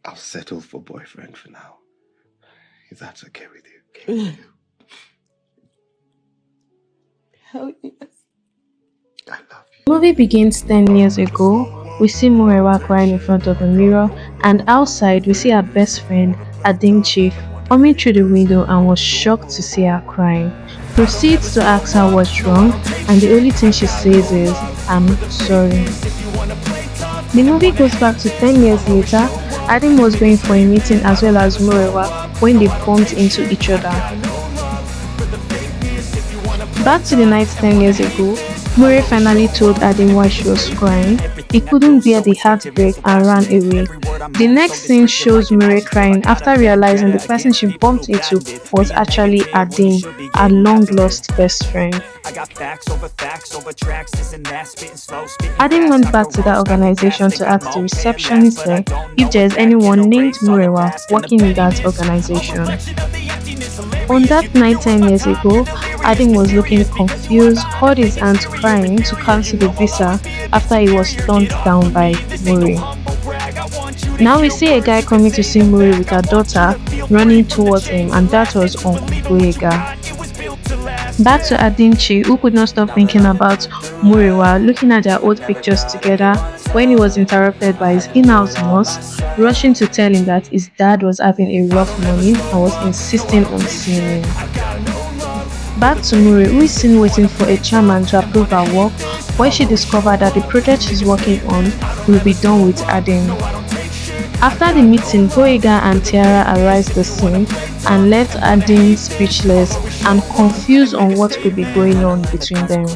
I'll settle for boyfriend for now. If that's okay with you. Okay with you. Hell yes. I love you. The movie begins 10 years ago. We see Murewa crying in front of a mirror, and outside we see her best friend, Adimchi, coming through the window and was shocked to see her crying. Proceeds to ask her what's wrong, and the only thing she says is, "I'm sorry." The movie goes back to 10 years later. Adim was going for a meeting as well as Murewa when they bumped into each other. Back to the night 10 years ago, Mure finally told Adim why she was crying. He couldn't bear the heartbreak and ran away. The next scene shows Mure crying after realizing the person she bumped into was actually Adim, her long lost best friend. Adim went back to that organization to ask the receptionist there if there is anyone named Murewa working in that organization. On that night 10 years ago, Adim was looking confused, called his aunt crying to cancel the visa after he was turned down by Muri. Now we see a guy coming to see Muri with her daughter running towards him, and that was Uncle Boyega. Back to Adinchi, who could not stop thinking about Murewa, looking at their old pictures together when he was interrupted by his in-house nurse, rushing to tell him that his dad was having a rough morning and was insisting on seeing him. Back to Muri, who is seen waiting for a chairman to approve her work, where she discovered that the project she's working on will be done with Adim. After the meeting, Boyega and Tiara arrived the scene and left Adim speechless and confused on what could be going on between them.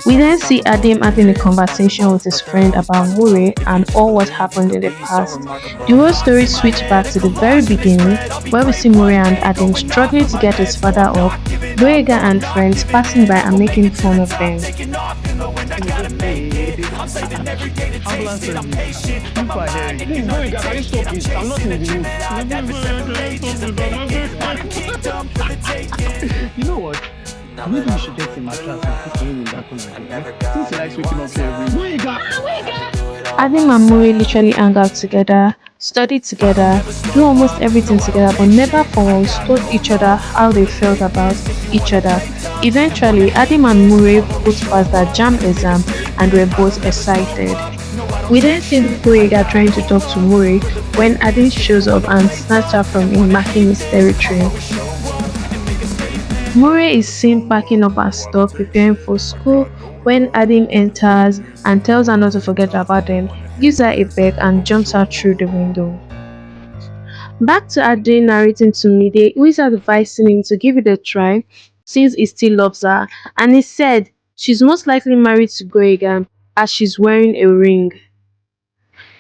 We then see Adim having a conversation with his friend about Mure and all what happened in the past. The whole story switched back to the very beginning, where we see Mure and Adim struggling to get his father up, Boyega and friends passing by and making fun of them. You know what? Maybe you should get in my class and put him in that corner. Since he likes waking up every Adim and Mure literally hang out together, study together, do almost everything together, but never for once told each other how they felt about each other. Eventually, Adim and Mure both passed their JAM exam and were both excited. We then see Boyega trying to talk to Mure when Adim shows up and snatches her from him, marking his territory. Mure is seen packing up her stuff, preparing for school when Adim enters and tells her not to forget about them, gives her a peck and jumps her through the window. Back to Adim narrating to Mide, who is advising him to give it a try since he still loves her, and he said she's most likely married to Goiga as she's wearing a ring.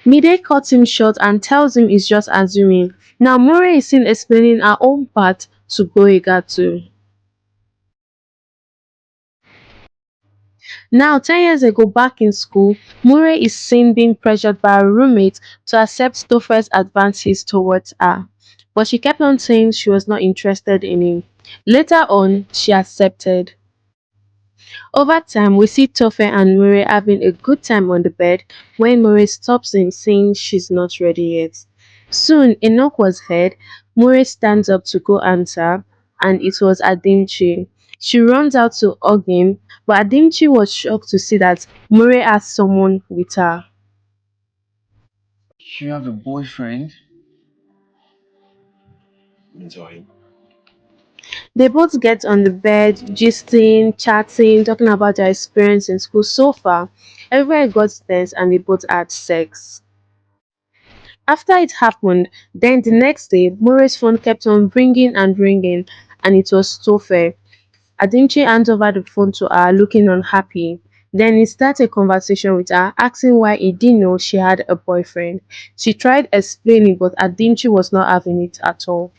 Mide cuts him short and tells him he's just assuming. Now Mure is seen explaining her own part to Goiga too. Now, 10 years ago, back in school, Mure is seen being pressured by her roommate to accept Tofe's advances towards her, but she kept on saying she was not interested in him. Later on, she accepted. Over time, we see Tofe and Mure having a good time on the bed when Mure stops him, saying she's not ready yet. Soon, a knock was heard. Mure stands up to go answer, and it was Adimchi. She runs out to hug him, but Adimchi was shocked to see that Mure has someone with her. You have a boyfriend? Enjoy. They both get on the bed, gisting, chatting, talking about their experience in school so far. Everywhere got tense and they both had sex. After it happened, then the next day, Mure's phone kept on ringing and ringing, and it was Tofe. Adinchi hands over the phone to her, looking unhappy. Then he starts a conversation with her, asking why he didn't know she had a boyfriend. She tried explaining, but Adinchi was not having it at all.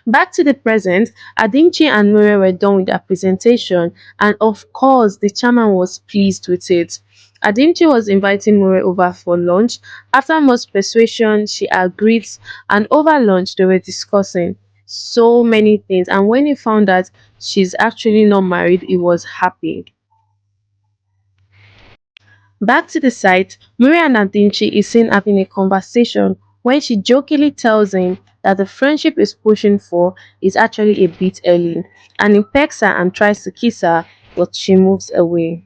Back to the present, Adimchi and Mure were done with their presentation, and of course, the chairman was pleased with it. Adimchi was inviting Mure over for lunch. After much persuasion, she agreed, and over lunch, they were discussing so many things. And when he found that she's actually not married, he was happy. Back to the site, Mure and Adimchi is seen having a conversation when she jokingly tells him that the friendship he's pushing for is actually a bit early, and he pecks her and tries to kiss her, but she moves away.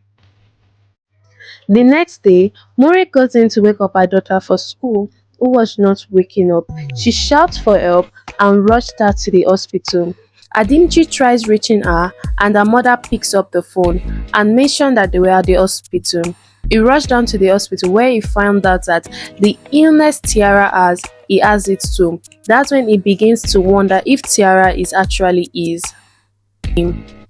The next day, Mure goes in to wake up her daughter for school, who was not waking up. She shouts for help and rushed her to the hospital. Adimchi tries reaching her, and her mother picks up the phone and mentioned that they were at the hospital. He rushed down to the hospital where he found out that the illness Tiara has, he has it too. That's when he begins to wonder if Tiara is actually his.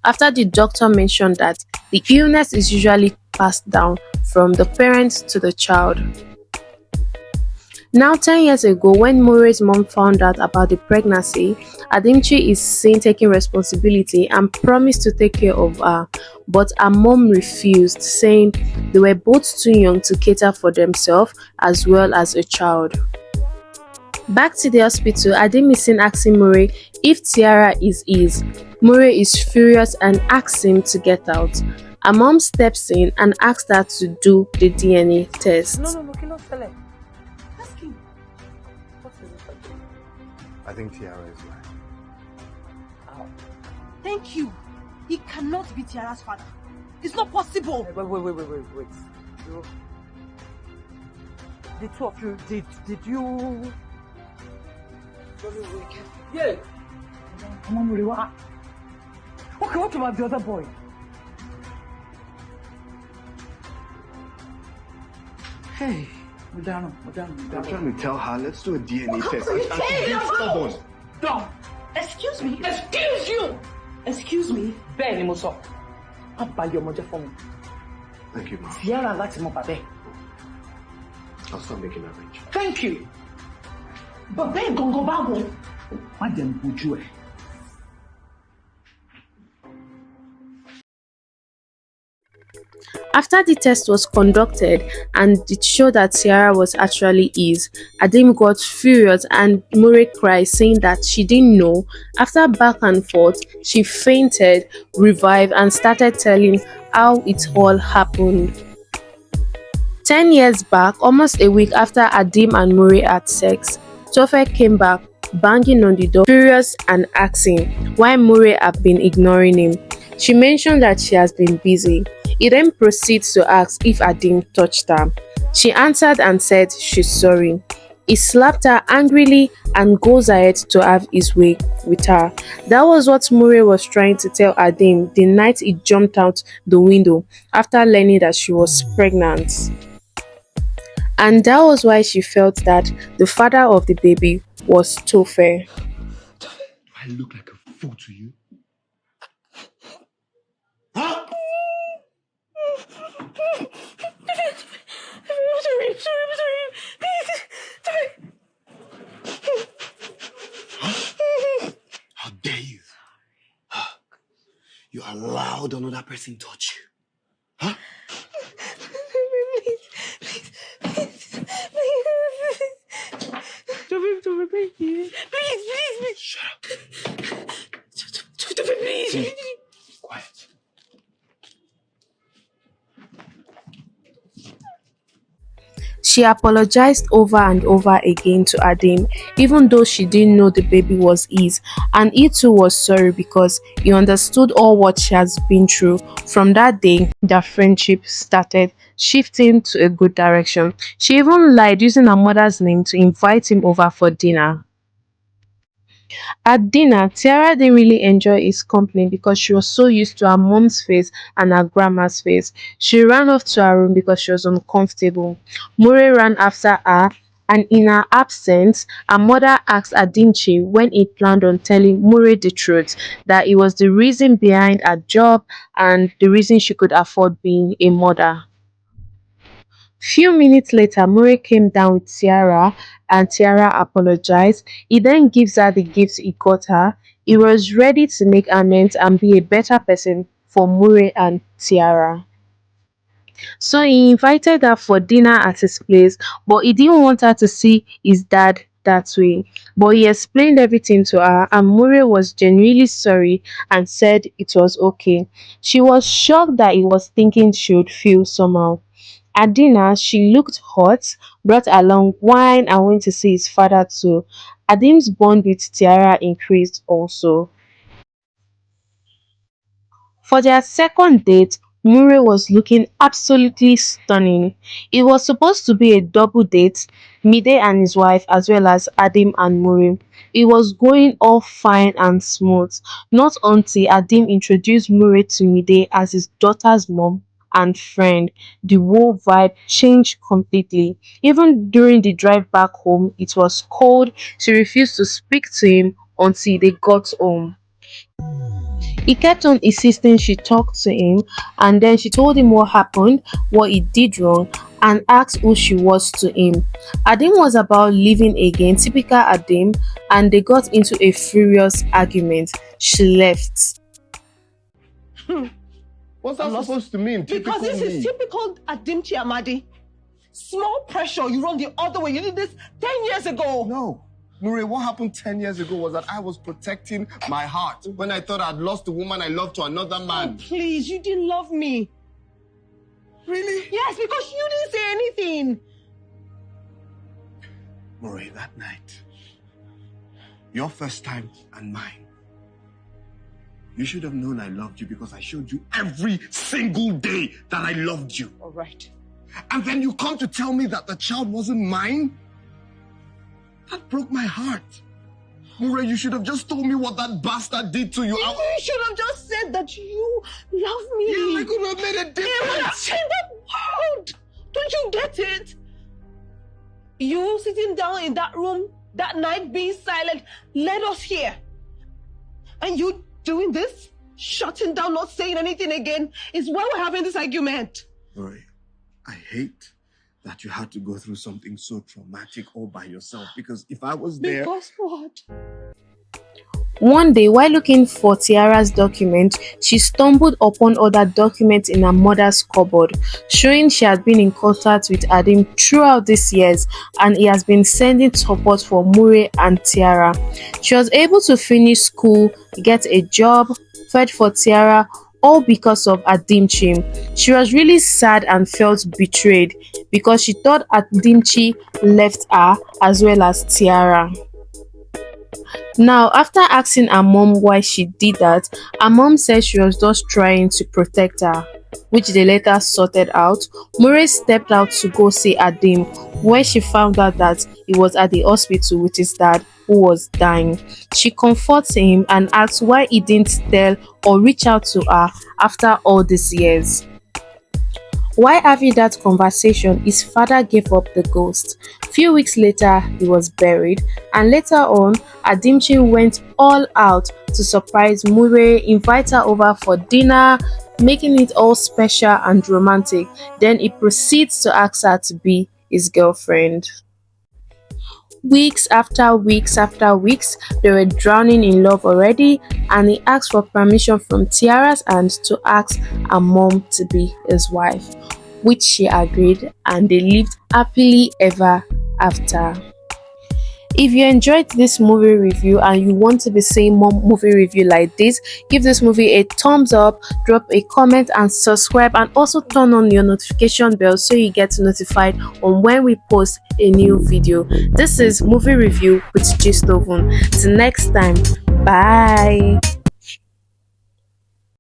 After the doctor mentioned that the illness is usually passed down from the parent to the child. Now, 10 years ago, when Mure's mom found out about the pregnancy, Adimchi is seen taking responsibility and promised to take care of her, but her mom refused, saying they were both too young to cater for themselves as well as a child. Back to the hospital, Adim is seen asking Mure if Tiara is his. Mure is furious and asks him to get out. Her mom steps in and asks her to do the DNA test. No, cannot tell him. Ask him. What is it? I think Tiara is mine. How? Thank you. He cannot be Tiara's father. It's not possible. Wait. The two of you, did you... Yeah. Come on, Murewa. Okay, what about the other boy? Hey, Madonna. I'm trying to tell her, let's do a DNA test. Are you And she's being stubborn. Dumb. Excuse me. Excuse you. Excuse me. Bẹ́ẹ̀ ni mo sọ. Má bà yọ ọmọ jẹ́ fún mi. Thank you, Mom. Tiara láti mọ bàbá ẹ̀. I'll start making arrangements. Thank you. Bàbá ẹ̀ gangan báwo? Má jẹ́ n bójú ẹ̀. After the test was conducted and it showed that Tiara was actually his, Adim got furious and Mure cried, saying that she didn't know. After back and forth, she fainted, revived, and started telling how it all happened. 10 years back, almost a week after Adim and Mure had sex, Tofe came back, banging on the door, furious and asking why Mure had been ignoring him. She mentioned that she has been busy. He then proceeds to ask if Adim touched her. She answered and said she's sorry. He slapped her angrily and goes ahead to have his way with her. That was what Mure was trying to tell Adim the night he jumped out the window after learning that she was pregnant. And that was why she felt that the father of the baby was Tofe. Do I look like a fool to you? Huh? How dare you? You allowed another person touch you? Huh? Please. Shut up. Please. Quiet. She apologized over and over again to Adim, even though she didn't know the baby was his, and he too was sorry because he understood all what she has been through. From that day, their friendship started shifting to a good direction. She even lied using her mother's name to invite him over for dinner. At dinner, Tiara didn't really enjoy his company because she was so used to her mom's face and her grandma's face. She ran off to her room because she was uncomfortable. Mure ran after her, and in her absence, her mother asked Adinchi when he planned on telling Mure the truth, that it was the reason behind her job and the reason she could afford being a mother. Few minutes later, Mure came down with Tiara and Tiara apologized. He then gives her the gifts he got her. He was ready to make amends and be a better person for Mure and Tiara. So he invited her for dinner at his place, but he didn't want her to see his dad that way. But he explained everything to her, and Mure was genuinely sorry and said it was okay. She was shocked that he was thinking she would feel somehow. At dinner, she looked hot, brought along wine, and went to see his father too. Adim's bond with Tiara increased also. For their second date, Mure was looking absolutely stunning. It was supposed to be a double date, Mide and his wife as well as Adim and Mure. It was going all fine and smooth, not until Adim introduced Mure to Mide as his daughter's mom and friend. The whole vibe changed completely. Even during the drive back home, it was cold. She refused to speak to him until they got home. He kept on insisting she talk to him, and then she told him what happened, what he did wrong, and asked who she was to him. Adim was about leaving again, typical Adim, and they got into a furious argument. She left. What's that supposed to mean? Because this is typical Adimchi Amadi. Small pressure, you run the other way. You did this 10 years ago. No. Mure, what happened 10 years ago was that I was protecting my heart when I thought I'd lost the woman I loved to another man. Oh, please, you didn't love me. Really? Yes, because you didn't say anything. Mure, that night, your first time and mine, you should have known I loved you because I showed you every single day that I loved you. All right. And then you come to tell me that the child wasn't mine? That broke my heart. Mure, you should have just told me what that bastard did to you. You should have just said that you love me. Yeah, I could have made a It would have difference. changed the world. Don't you get it? You sitting down in that room that night being silent led us here. And you doing this, shutting down, not saying anything again, is why we're having this argument. Mure, I hate that you had to go through something so traumatic all by yourself, because if I was there... Because what? One day, while looking for Tiara's document, she stumbled upon other documents in her mother's cupboard, showing she had been in contact with Adim throughout these years and he has been sending support for Mure and Tiara. She was able to finish school, get a job, fed for Tiara, all because of Adimchi. She was really sad and felt betrayed because she thought Adimchi left her as well as Tiara. Now, after asking her mom why she did that, her mom said she was just trying to protect her, which they later sorted out. Mure stepped out to go see Adim, where she found out that he was at the hospital with his dad, who was dying. She comforts him and asks why he didn't tell or reach out to her after all these years. While having that conversation, his father gave up the ghost. Few weeks later, he was buried, and later on, Adimchi went all out to surprise Mure, invite her over for dinner, making it all special and romantic. Then he proceeds to ask her to be his girlfriend. Weeks after weeks after weeks, they were drowning in love already, and he asked for permission from Tiara's aunt to ask her mom to be his wife, which she agreed, and they lived happily ever after. If you enjoyed this movie review and you want to be seeing more movie review like this, give this movie a thumbs up, drop a comment and subscribe, and also turn on your notification bell so you get notified on when we post a new video. This is movie review with Gist Oven. Till next time, bye.